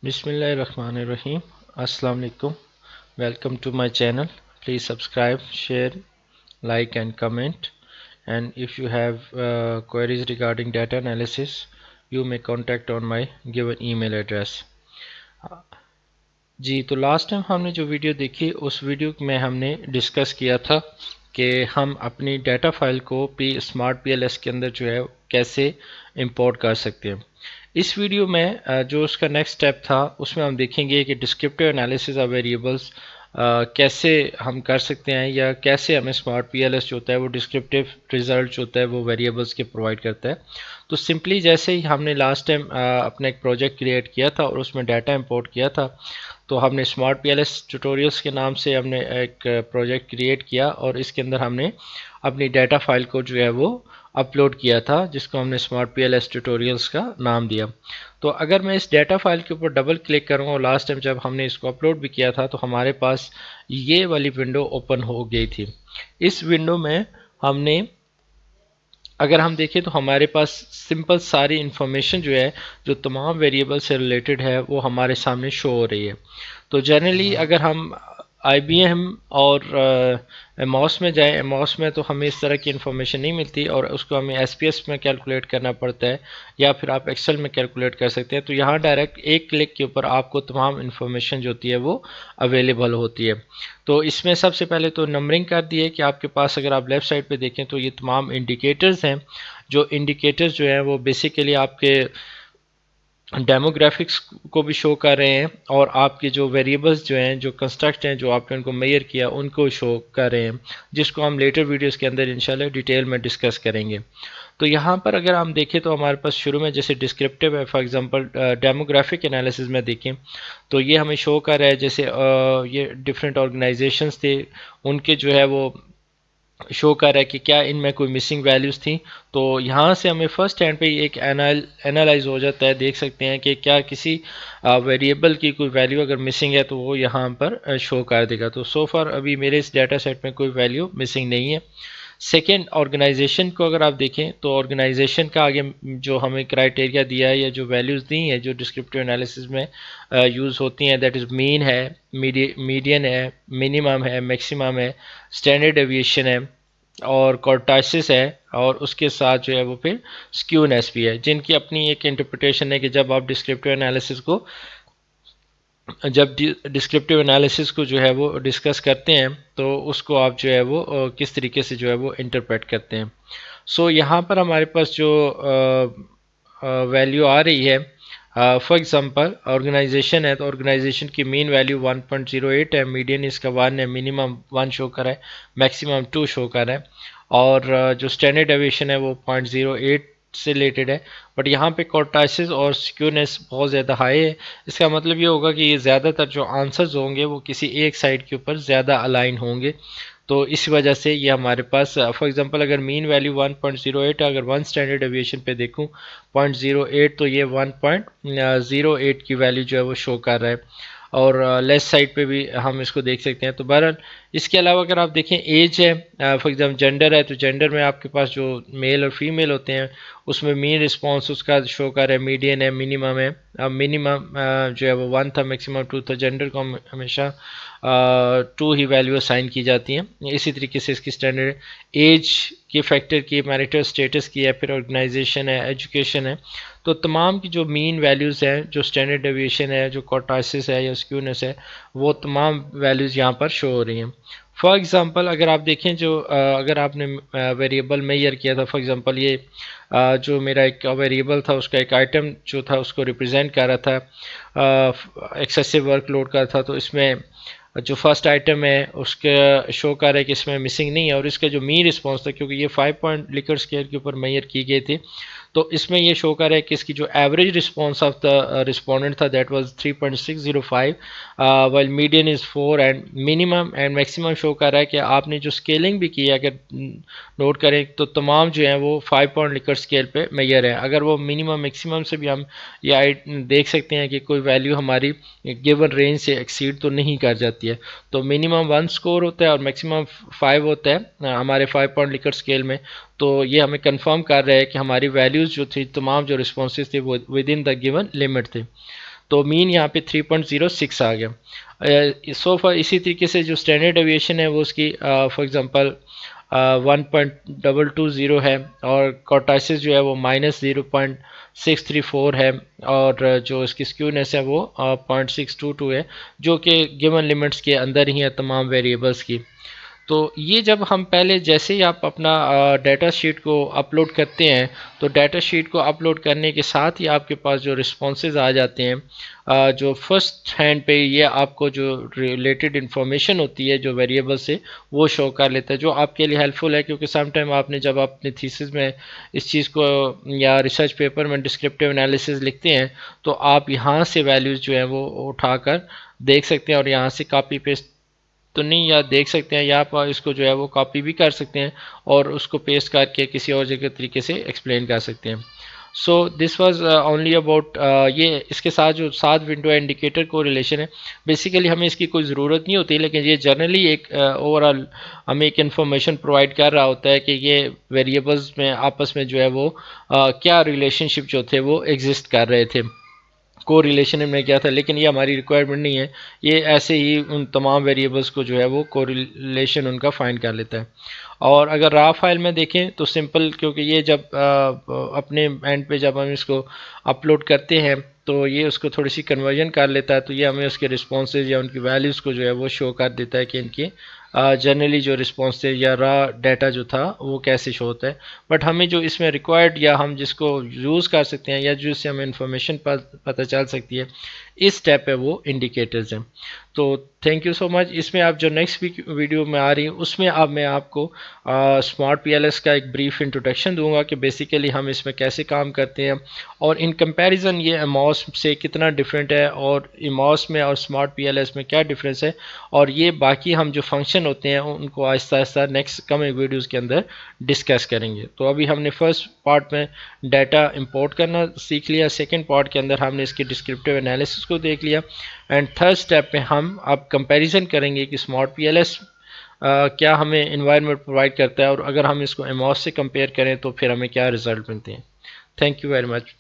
Bismillahirrahmanirrahim. Assalamu alaikum. Welcome to my channel. Please subscribe, share, like and comment. And if you have queries regarding data analysis, you may contact on my given email address. जी तो last time हमने जो video देखी उस video में हमने discuss किया था कि हम अपनी डाटा फाइल को स्मार्ट पीएलएस के अंदर जो है कैसे इंपोर्ट कर सकते हैं। इस वीडियो में जो उसका नेक्स्ट स्टेप था उसमें हम देखेंगे कि डिस्क्रिप्टिव एनालिसिस ऑफ वेरिएबल्स कैसे हम कर सकते हैं या कैसे हमें स्मार्ट पीएलएस जो होता है वो डिस्क्रिप्टिव रिजल्ट जो होता है वो वेरिएबल्स के प्रोवाइड करता है। तो सिंपली जैसे ही हमने लास्ट टाइम अपना एक प्रोजेक्ट क्रिएट किया था और उसमें डाटा इंपोर्ट किया था, तो हमने स्मार्ट पीएलएस ट्यूटोरियल्स के नाम से हमने एक प्रोजेक्ट क्रिएट किया और इसके अंदर हमने अपनी डाटा फाइल को जो है वो अपलोड किया था, जिसको हमने स्मार्ट पीएलएस ट्यूटोरियल्स का नाम दिया। तो अगर मैं इस डाटा फाइल के ऊपर डबल क्लिक करूँ और लास्ट टाइम जब हमने इसको अपलोड भी किया था तो हमारे पास ये वाली विंडो ओपन हो गई थी। इस विंडो में हमने अगर हम देखें तो हमारे पास सिंपल सारी इंफॉर्मेशन जो है जो तमाम वेरिएबल से रिलेटेड है वो हमारे सामने शो हो रही है। तो जनरली अगर हम IBM और एमॉस में जाएं, एमॉस में तो हमें इस तरह की इन्फॉर्मेशन नहीं मिलती और उसको हमें SPSS में कैलकुलेट करना पड़ता है या फिर आप एक्सेल में कैलकुलेट कर सकते हैं। तो यहाँ डायरेक्ट एक क्लिक के ऊपर आपको तमाम इन्फॉर्मेशन जो होती है वो अवेलेबल होती है। तो इसमें सबसे पहले तो नंबरिंग कर दी है कि आपके पास अगर आप लेफ़्ट साइड पे देखें तो ये तमाम इंडिकेटर्स हैं। जो इंडिकेटर्स जो हैं वो बेसिकली आपके डेमोग्राफिक्स को भी शो कर रहे हैं और आपके जो वेरिएबल्स जो हैं, जो कंस्ट्रक्ट हैं, जो आपने उनको मेजर किया उनको शो कर रहे हैं, जिसको हम लेटर वीडियोस के अंदर इंशाल्लाह डिटेल में डिस्कस करेंगे। तो यहाँ पर अगर हम देखें तो हमारे पास शुरू में जैसे डिस्क्रिप्टिव है, फॉर एग्जांपल डेमोग्राफिक एनालिसिस में देखें तो ये हमें शो कर रहा है जैसे ये डिफरेंट ऑर्गेनाइजेशंस थे, उनके जो है वो शो कर रहा है कि क्या इनमें कोई मिसिंग वैल्यूज़ थी। तो यहाँ से हमें फर्स्ट हैंड पे एक एनालाइज हो जाता है, देख सकते हैं कि क्या किसी वेरिएबल की कोई वैल्यू अगर मिसिंग है तो वो यहाँ पर शो कर देगा। तो सो फार अभी मेरे इस डाटा सेट में कोई वैल्यू मिसिंग नहीं है। सेकेंड, ऑर्गेनाइजेशन को अगर आप देखें तो ऑर्गेनाइजेशन का आगे जो हमें क्राइटेरिया दिया है या जो वैल्यूज़ दी हैं जो डिस्क्रिप्टिव एनालिसिस में यूज़ होती हैं, दैट इज़ मीन है, मीडियन है, मिनिमम है, मैक्सिमम है, स्टैंडर्ड डेविएशन है और कॉर्टाइसिस है और उसके साथ जो है वो फिर स्क्यूनेस भी है, जिनकी अपनी एक इंटरप्रिटेशन है कि जब आप डिस्क्रिप्टिव एनालिसिस को डिस्क्रिप्टिव एनालिसिस को जो है वो डिस्कस करते हैं तो उसको आप जो है वो किस तरीके से जो है वो इंटरप्रेट करते हैं। सो यहाँ पर हमारे पास जो वैल्यू आ रही है, फॉर एग्जांपल ऑर्गेनाइजेशन है तो ऑर्गेनाइजेशन की मीन वैल्यू 1.08 है, मीडियन इसका 1 है, मिनिमम 1 शो कर रहा है, मैक्सिमम 2 शो कर रहा है और जो स्टैंडर्ड डेविएशन है वो 0.08 से रिलेटेड है। बट यहाँ पे कॉर्टाइसिस और स्क्यूनेस बहुत ज़्यादा हाई है। इसका मतलब ये होगा कि ये ज़्यादातर जो आंसर्स होंगे वो किसी एक साइड के ऊपर ज़्यादा अलाइन होंगे। तो इस वजह से ये हमारे पास फॉर एग्जांपल अगर मीन वैल्यू 1.08 अगर वन स्टैंडर्ड डेविएशन पे देखूं 0.08 तो ये 1.08 की वैल्यू जो है वो शो कर रहा है और लेफ्ट साइड पे भी हम इसको देख सकते हैं। तो बहरहाल इसके अलावा अगर आप देखें एज है, फॉर एग्जांपल जेंडर है तो जेंडर में आपके पास जो मेल और फीमेल होते हैं उसमें मीन रिस्पॉन्स उसका शो कर रहा है, मीडियन है, मिनिमम है। अब मिनिमम जो है वो 1 था, मैक्सिमम 2 था। जेंडर को हमेशा 2 ही वैल्यू असाइन की जाती हैं। इसी तरीके से इसकी स्टैंडर्ड एज की फैक्टर की, मैरिटल स्टेटस की है, फिर ऑर्गेनाइजेशन है, एजुकेशन है। तो तमाम की जो मीन वैल्यूज़ हैं, जो स्टैंडर्ड डेविएशन है, जो कॉर्टाइसिस है या स्क्यूनेस है, वो तमाम वैल्यूज़ यहाँ पर शो हो रही हैं। फॉर एग्ज़ाम्पल अगर आप देखें जो अगर आपने वेरिएबल मेजर किया था, फॉर एग्ज़ाम्पल ये जो मेरा एक वेरिएबल था उसका एक आइटम जो था उसको रिप्रेजेंट कर रहा था, एक्सेसिव वर्कलोड का था, तो इसमें जो फर्स्ट आइटम है उसके शो कर रहा है कि इसमें मिसिंग नहीं है और इसका जो मीन रिस्पॉन्स था, क्योंकि ये 5 पॉइंट लिकर स्केल के ऊपर मेजर की गई थी, तो इसमें ये शो कर रहा है कि इसकी जो average response of the respondent था that was 3.605 while median is 4 and minimum and maximum show कर रहा है कि आपने जो स्केलिंग भी की है अगर नोट करें तो तमाम जो है वो 5 पॉइंट लिकर स्केल पे मेजर है। अगर वो मिनिमम मैक्सिमम से भी हम ये देख सकते हैं कि कोई वैल्यू हमारी गिवन रेंज से एक्सीड तो नहीं कर जाती है। तो मिनिमम 1 स्कोर होता है और मैक्सिमम 5 होता है हमारे 5 पॉइंट लिकर स्केल में। तो ये हमें कंफर्म कर रहा है कि हमारी वैल्यूज़ जो थी, तमाम जो रिस्पॉन्सेज थे वो with in the given limit थे। तो मीन यहाँ पे 3.06 आ गया। सो फॉर इसी तरीके से जो स्टैंडर्ड डेविएशन है वो उसकी फॉर एग्जांपल 1.220 है, और कॉर्टाइसिस जो है वो -0.634 है, और जो इसकी स्क्यूनेस है वो 0.622 है, जो कि गिवन लिमिट्स के अंदर ही है तमाम वेरिएबल्स की। तो ये जब हम पहले जैसे ही आप अपना डाटा शीट को अपलोड करते हैं, तो डाटा शीट को अपलोड करने के साथ ही आपके पास जो रिस्पॉन्सेज आ जाते हैं, जो फर्स्ट हैंड पे ये आपको जो रिलेटेड इन्फॉर्मेशन होती है जो वेरिएबल से, वो शो कर लेता है, जो आपके लिए हेल्पफुल है। क्योंकि सम टाइम आपने जब अपने थीसिस में इस चीज़ को या रिसर्च पेपर में डिस्क्रिप्टिव एनालिसिस लिखते हैं, तो आप यहाँ से वैल्यूज़ जो है वो उठाकर देख सकते हैं, और यहाँ से कॉपी पेस्ट तो नहीं, या देख सकते हैं, या आप इसको जो है वो कॉपी भी कर सकते हैं और उसको पेस्ट करके किसी और जगह तरीके से एक्सप्लेन कर सकते हैं। So this was only about ये इसके साथ जो साथ विंडो इंडिकेटर को रिलेशन है, बेसिकली हमें इसकी कोई ज़रूरत नहीं होती, लेकिन ये जनरली एक ओवरऑल हमें एक इन्फॉर्मेशन प्रोवाइड कर रहा होता है कि ये वेरिएबल्स में आपस में जो है वो क्या रिलेशनशिप जो थे वो एग्जिस्ट कर रहे थे, को रिलेशन में क्या था। लेकिन ये हमारी रिक्वायरमेंट नहीं है, ये ऐसे ही उन तमाम वेरिएबल्स को जो है वो को रिलेशन उनका फाइंड कर लेता है। और अगर रा फाइल में देखें तो सिंपल, क्योंकि ये जब अपने एंड पे जब हम इसको अपलोड करते हैं तो ये उसको थोड़ी सी कन्वर्जन कर लेता है, तो ये हमें उसके रिस्पॉन्सेज या उनकी वैल्यूज़ को जो है वो शो कर देता है कि इनकी जनरली जो रिस्पॉन्स या रा डाटा जो था वो कैसे शो होता है। बट हमें जो इसमें रिक्वायर्ड या हम जिसको यूज़ कर सकते हैं या जिससे हमें इंफॉर्मेशन पता चल सकती है, इस स्टेप पे वो इंडिकेटर्स हैं। तो थैंक यू सो मच। इसमें आप जो नेक्स्ट वीडियो में आ रही है उसमें अब मैं आपको स्मार्ट पीएलएस का एक ब्रीफ इंट्रोडक्शन दूंगा कि बेसिकली हम इसमें कैसे काम करते हैं, और इन कंपैरिजन ये एमॉस से कितना डिफरेंट है, और एमॉस में और स्मार्ट पीएलएस में क्या डिफरेंस है, और ये बाकी हम जो फंक्शन होते हैं उनको Aahista Aahista next coming videos के अंदर डिस्कस करेंगे। तो अभी हमने फर्स्ट पार्ट में डाटा इंपोर्ट करना सीख लिया, सेकेंड पार्ट के अंदर हमने इसके डिस्क्रिप्टिव एनालिसिस को देख लिया, एंड थर्ड स्टेप में हम अब कंपैरिजन करेंगे कि स्मार्ट पीएलएस क्या हमें इन्वायरमेंट प्रोवाइड करता है, और अगर हम इसको एमॉस से कंपेयर करें तो फिर हमें क्या रिजल्ट मिलते हैं। Thank you very much.